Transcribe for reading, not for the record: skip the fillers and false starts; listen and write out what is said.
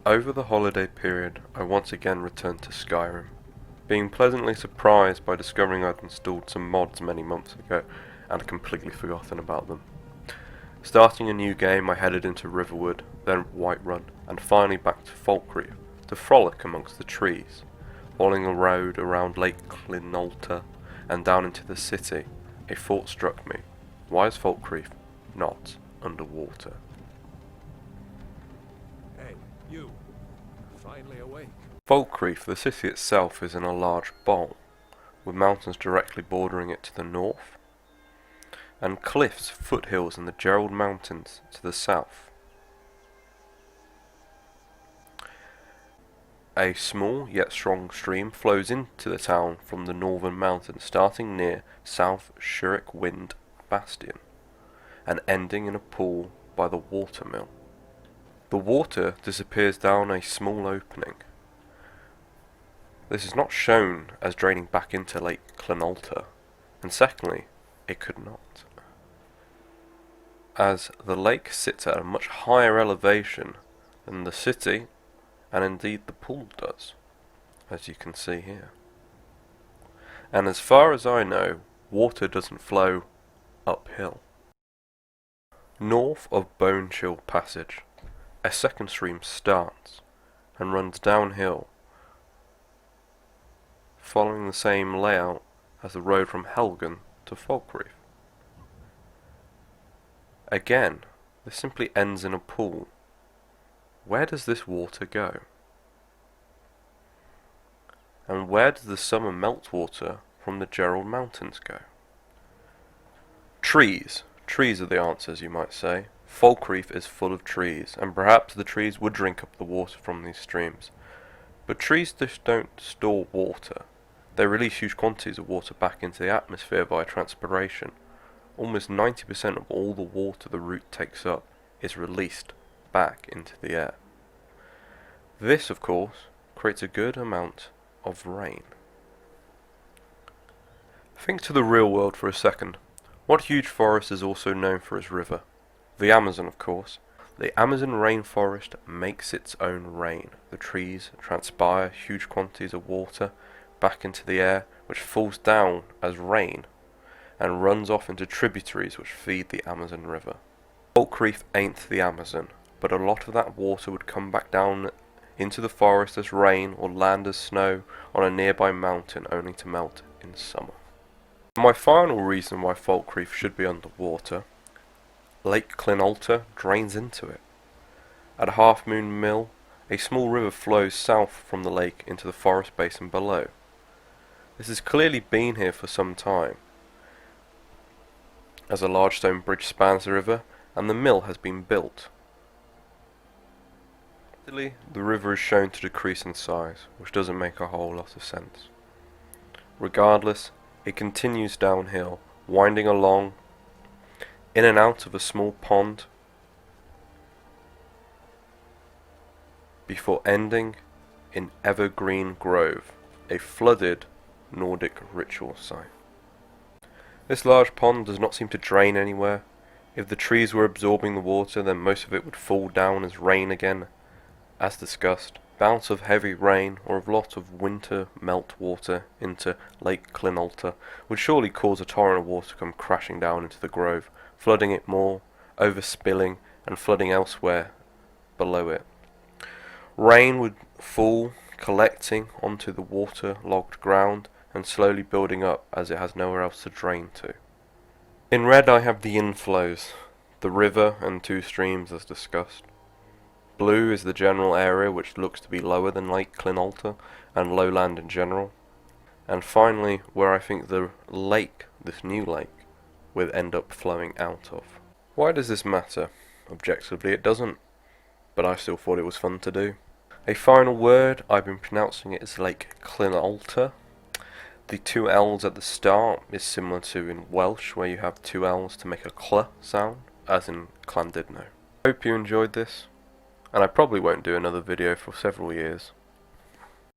Over the holiday period, I once again returned to Skyrim, being pleasantly surprised by discovering I'd installed some mods many months ago and completely forgotten about them. Starting a new game, I headed into Riverwood, then Whiterun, and finally back to Falkreath to frolic amongst the trees, following a road around Lake Clinolta and down into the city. A thought struck me: why is Falkreath not underwater? Hey, you. Finally awake. Falkreath, the city itself, is in a large bowl, with mountains directly bordering it to the north, and cliffs, foothills in the Gerald Mountains to the south. A small yet strong stream flows into the town from the northern mountains, starting near South Shurik Wind Bastion, and ending in a pool by the watermill. The water disappears down a small opening. This is not shown as draining back into Lake Clinolta, and secondly, it could not, as the lake sits at a much higher elevation than the city, and indeed the pool does, as you can see here. And as far as I know, water doesn't flow uphill. North of Bone Chill Passage, a second stream starts and runs downhill, following the same layout as the road from Helgen to Falkreath. Again, this simply ends in a pool. Where does this water go? And where does the summer meltwater from the Gerald Mountains go? Trees. Trees are the answers, you might say. Falkreath is full of trees, and perhaps the trees would drink up the water from these streams. But trees just don't store water. They release huge quantities of water back into the atmosphere via transpiration. Almost 90% of all the water the root takes up is released back into the air. This, of course, creates a good amount of rain. Think to the real world for a second. What huge forest is also known for its river? The Amazon, of course. The Amazon rainforest makes its own rain. The trees transpire huge quantities of water back into the air, which falls down as rain and runs off into tributaries which feed the Amazon River. Falkreath ain't the Amazon, but a lot of that water would come back down into the forest as rain or land as snow on a nearby mountain, only to melt in summer. My final reason why Falkreath should be underwater: Lake Clinolta drains into it. At Half Moon Mill, a small river flows south from the lake into the forest basin below. This has clearly been here for some time, as a large stone bridge spans the river and the mill has been built. The river is shown to decrease in size, which doesn't make a whole lot of sense. Regardless, it continues downhill, winding along, in and out of a small pond, before ending in Evergreen Grove, a flooded Nordic ritual site. This large pond does not seem to drain anywhere. If the trees were absorbing the water, then most of it would fall down as rain again. As discussed, bouts of heavy rain or a lot of winter meltwater into Lake Clinolta would surely cause a torrent of water to come crashing down into the grove, flooding it more, overspilling, and flooding elsewhere below it. Rain would fall, collecting onto the water-logged ground and slowly building up as it has nowhere else to drain to. In red I have the inflows, the river and two streams as discussed. Blue is the general area, which looks to be lower than Lake Clinolta and lowland in general. And finally, where I think the lake, this new lake, will end up flowing out of. Why does this matter? Objectively it doesn't, but I still thought it was fun to do. A final word, I've been pronouncing it as Lake Clinolta. The two L's at the start is similar to in Welsh, where you have two L's to make a cl sound, as in Llandudno. Hope you enjoyed this, and I probably won't do another video for several years.